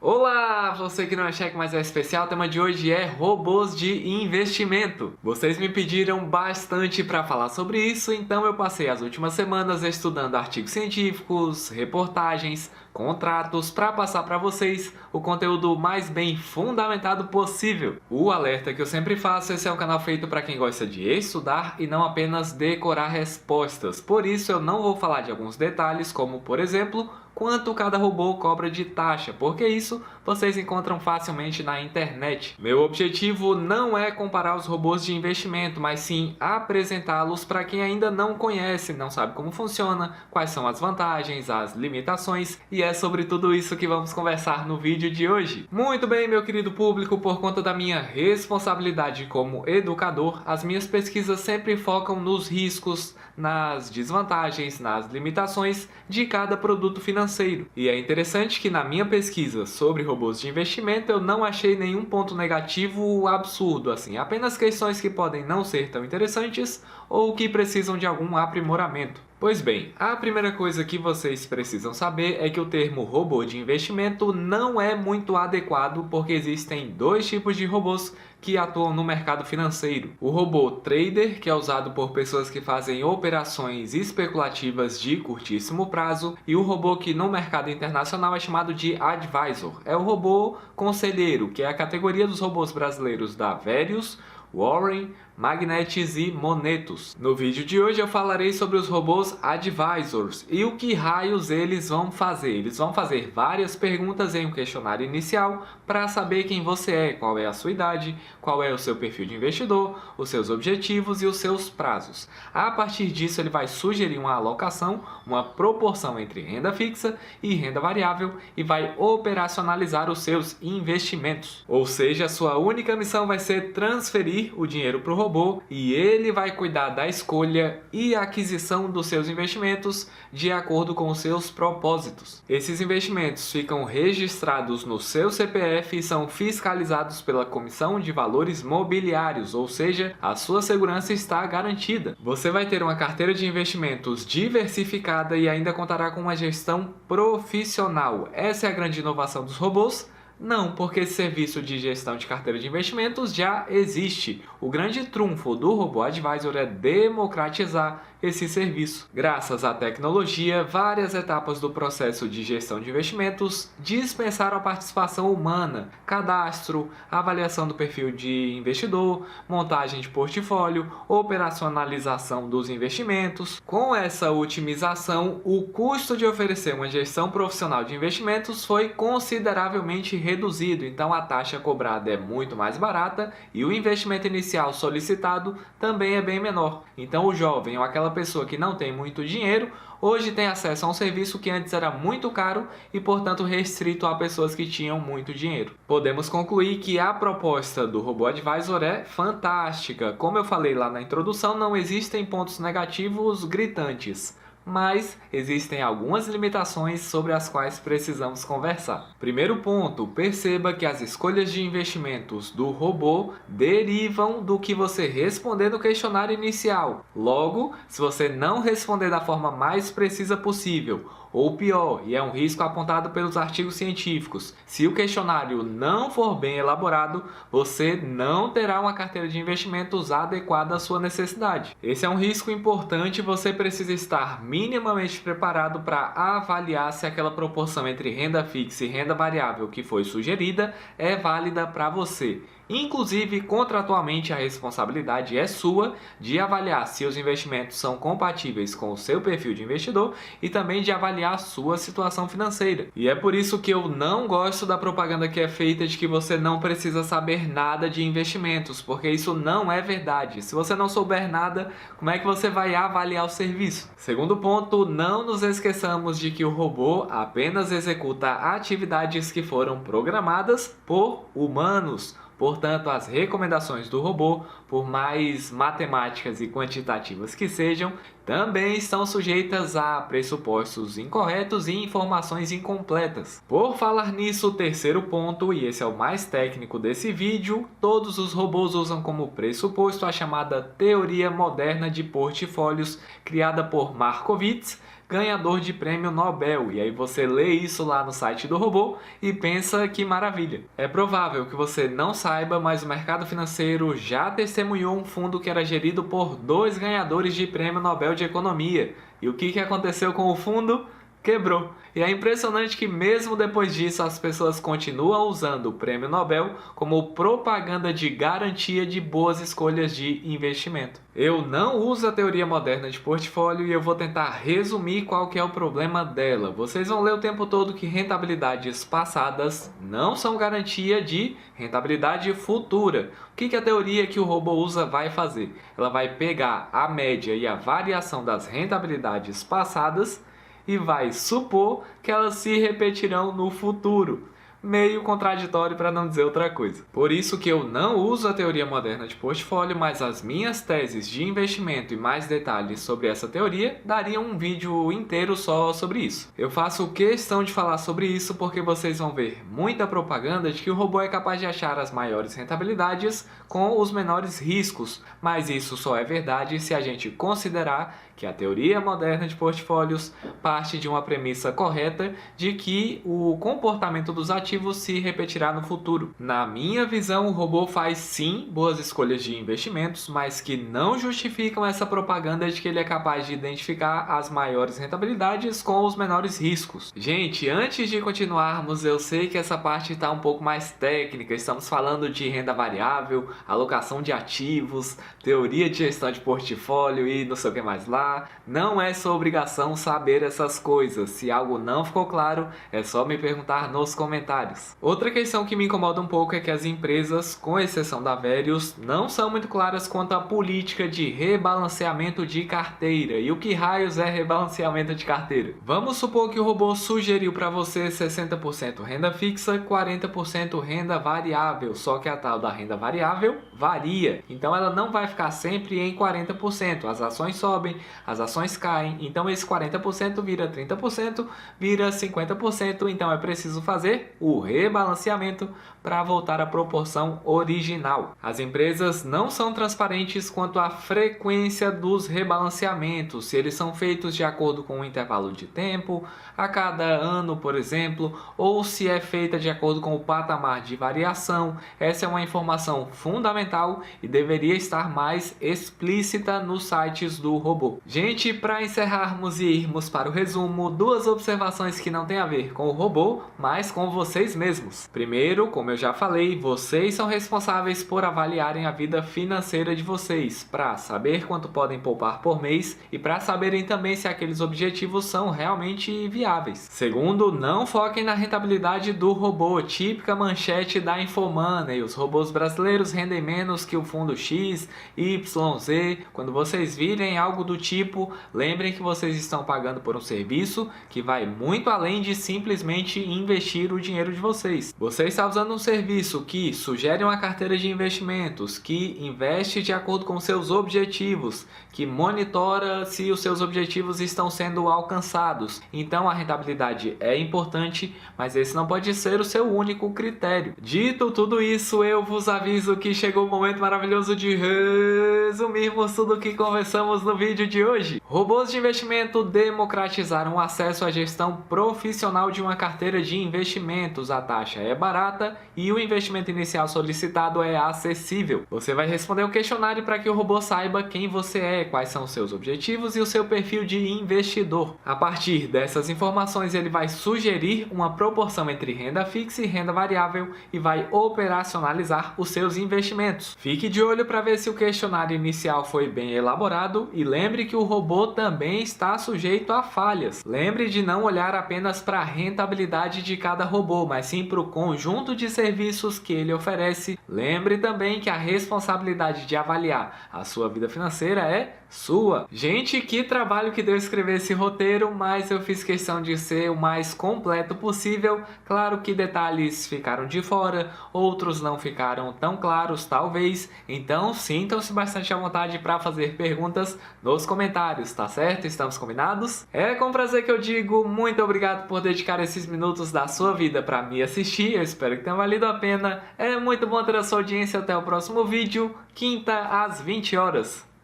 Olá, você que não é cheque, mas é especial, o tema de hoje é robôs de investimento. Vocês me pediram bastante para falar sobre isso, então eu passei as últimas semanas estudando artigos científicos, reportagens, contratos, para passar para vocês o conteúdo mais bem fundamentado possível. O alerta que eu sempre faço, esse é um canal feito para quem gosta de estudar e não apenas decorar respostas. Por isso eu não vou falar de alguns detalhes, como por exemplo, quanto cada robô cobra de taxa, porque isso vocês encontram facilmente na internet. Meu objetivo não é comparar os robôs de investimento, mas sim apresentá-los para quem ainda não conhece, não sabe como funciona, quais são as vantagens, as limitações, e é sobre tudo isso que vamos conversar no vídeo de hoje. Muito bem, meu querido público, por conta da minha responsabilidade como educador, as minhas pesquisas sempre focam nos riscos, nas desvantagens, nas limitações de cada produto financeiro. E é interessante que na minha pesquisa sobre robôs de investimento eu não achei nenhum ponto negativo absurdo, assim, apenas questões que podem não ser tão interessantes ou que precisam de algum aprimoramento. Pois bem, a primeira coisa que vocês precisam saber é que o termo robô de investimento não é muito adequado porque existem dois tipos de robôs que atuam no mercado financeiro. O robô trader, que é usado por pessoas que fazem operações especulativas de curtíssimo prazo, e o robô que no mercado internacional é chamado de advisor. É o robô conselheiro, que é a categoria dos robôs brasileiros da Verius, Warren, Magnetis e Monetos. No vídeo de hoje eu falarei sobre os robôs advisors e o que raios eles vão fazer. Eles vão fazer várias perguntas em um questionário inicial para saber quem você é, qual é a sua idade, qual é o seu perfil de investidor, os seus objetivos e os seus prazos. A partir disso ele vai sugerir uma alocação, uma proporção entre renda fixa e renda variável e vai operacionalizar os seus investimentos. Ou seja, a sua única missão vai ser transferir o dinheiro para o robô e ele vai cuidar da escolha e aquisição dos seus investimentos de acordo com os seus propósitos. Esses investimentos ficam registrados no seu CPF e são fiscalizados pela Comissão de Valores Mobiliários, ou seja, a sua segurança está garantida. Você vai ter uma carteira de investimentos diversificada e ainda contará com uma gestão profissional. Essa é a grande inovação dos robôs? Não, porque esse serviço de gestão de carteira de investimentos já existe. O grande trunfo do robô advisor é democratizar esse serviço. Graças à tecnologia, várias etapas do processo de gestão de investimentos dispensaram a participação humana: cadastro, avaliação do perfil de investidor, montagem de portfólio, operacionalização dos investimentos. Com essa otimização, o custo de oferecer uma gestão profissional de investimentos foi consideravelmente reduzido, então a taxa cobrada é muito mais barata e o investimento inicial solicitado também é bem menor. Então o jovem ou aquela pessoa que não tem muito dinheiro hoje tem acesso a um serviço que antes era muito caro e, portanto, restrito a pessoas que tinham muito dinheiro. Podemos concluir que a proposta do robô advisor é fantástica. Como eu falei lá na introdução, não existem pontos negativos gritantes, mas existem algumas limitações sobre as quais precisamos conversar. Primeiro ponto, perceba que as escolhas de investimentos do robô derivam do que você responder no questionário inicial. Logo, se você não responder da forma mais precisa possível, ou pior, e é um risco apontado pelos artigos científicos, se o questionário não for bem elaborado, você não terá uma carteira de investimentos adequada à sua necessidade. Esse é um risco importante e você precisa estar minimamente preparado para avaliar se aquela proporção entre renda fixa e renda variável que foi sugerida é válida para você. Inclusive, contratualmente, a responsabilidade é sua de avaliar se os investimentos são compatíveis com o seu perfil de investidor e também de avaliar a sua situação financeira. E é por isso que eu não gosto da propaganda que é feita de que você não precisa saber nada de investimentos, porque isso não é verdade. Se você não souber nada, como é que você vai avaliar o serviço? Segundo ponto, não nos esqueçamos de que o robô apenas executa atividades que foram programadas por humanos. Portanto, as recomendações do robô, por mais matemáticas e quantitativas que sejam, também estão sujeitas a pressupostos incorretos e informações incompletas. Por falar nisso, o terceiro ponto, e esse é o mais técnico desse vídeo, todos os robôs usam como pressuposto a chamada teoria moderna de portfólios, criada por Markowitz, ganhador de prêmio Nobel. E aí você lê isso lá no site do robô e pensa que maravilha. É provável que você não saiba, mas o mercado financeiro já testemunhou um fundo que era gerido por 2 ganhadores de prêmio Nobel de Economia. E o que aconteceu com o fundo? Quebrou. E é impressionante que mesmo depois disso as pessoas continuam usando o prêmio Nobel como propaganda de garantia de boas escolhas de investimento. Eu não uso a teoria moderna de portfólio e eu vou tentar resumir qual que é o problema dela. Vocês vão ler o tempo todo que rentabilidades passadas não são garantia de rentabilidade futura. O que a teoria que o robô usa vai fazer? Ela vai pegar a média e a variação das rentabilidades passadas e vai supor que elas se repetirão no futuro. Meio contraditório para não dizer outra coisa. Por isso que eu não uso a teoria moderna de portfólio, mas as minhas teses de investimento e mais detalhes sobre essa teoria dariam um vídeo inteiro só sobre isso. Eu faço questão de falar sobre isso porque vocês vão ver muita propaganda de que o robô é capaz de achar as maiores rentabilidades com os menores riscos, mas isso só é verdade se a gente considerar que a teoria moderna de portfólios parte de uma premissa correta de que o comportamento dos ativos se repetirá no futuro. Na minha visão, o robô faz sim boas escolhas de investimentos, mas que não justificam essa propaganda de que ele é capaz de identificar as maiores rentabilidades com os menores riscos. Gente, antes de continuarmos, eu sei que essa parte está um pouco mais técnica, estamos falando de renda variável, alocação de ativos, teoria de gestão de portfólio e não sei o que mais lá. Não é sua obrigação saber essas coisas. Se algo não ficou claro, é só me perguntar nos comentários. Outra questão que me incomoda um pouco é que as empresas, com exceção da Verius, não são muito claras quanto à política de rebalanceamento de carteira. E o que raios é rebalanceamento de carteira? Vamos supor que o robô sugeriu para você 60% renda fixa, 40% renda variável, só que a tal da renda variável varia. Então ela não vai ficar sempre em 40%. As ações sobem, as ações caem, então esse 40% vira 30%, vira 50%, então é preciso fazer o rebalanceamento para voltar à proporção original. As empresas não são transparentes quanto à frequência dos rebalanceamentos, se eles são feitos de acordo com um intervalo de tempo, a cada ano, por exemplo, ou se é feita de acordo com o patamar de variação. Essa é uma informação fundamental e deveria estar mais explícita nos sites do robô. Gente, para encerrarmos e irmos para o resumo, 2 observações que não têm a ver com o robô, mas com vocês mesmos. Primeiro, como eu já falei, vocês são responsáveis por avaliarem a vida financeira de vocês, para saber quanto podem poupar por mês e para saberem também se aqueles objetivos são realmente viáveis. Segundo, não foquem na rentabilidade do robô, típica manchete da Infomoney. Os robôs brasileiros rendem menos que o fundo X, Y, Z. Quando vocês virem algo do tipo, lembrem que vocês estão pagando por um serviço que vai muito além de simplesmente investir o dinheiro de vocês. Você está usando um serviço que sugere uma carteira de investimentos, que investe de acordo com seus objetivos, que monitora se os seus objetivos estão sendo alcançados. Então a rentabilidade é importante, mas esse não pode ser o seu único critério. Dito tudo isso, eu vos aviso que chegou o momento maravilhoso de resumirmos tudo o que conversamos no vídeo de hoje. Robôs de investimento democratizaram o acesso à gestão profissional de uma carteira de investimentos. A taxa é barata e o investimento inicial solicitado é acessível. Você vai responder um questionário para que o robô saiba quem você é, quais são os seus objetivos e o seu perfil de investidor. A partir dessas informações, ele vai sugerir uma proporção entre renda fixa e renda variável e vai operacionalizar os seus investimentos. Fique de olho para ver se o questionário inicial foi bem elaborado e lembre que o robô também está sujeito a falhas. Lembre de não olhar apenas para a rentabilidade de cada robô, mas sim para o conjunto de serviços que ele oferece. Lembre também que a responsabilidade de avaliar a sua vida financeira é sua. Gente, que trabalho que deu escrever esse roteiro, mas eu fiz questão de ser o mais completo possível. Claro que detalhes ficaram de fora, outros não ficaram tão claros, talvez. Então, sintam-se bastante à vontade para fazer perguntas nos comentários, tá certo? Estamos combinados? É com prazer que eu digo muito obrigado por dedicar esses minutos da sua vida para me assistir. Eu espero que tenha valido a pena. É muito bom ter a sua audiência. Até o próximo vídeo, quinta às 20 horas.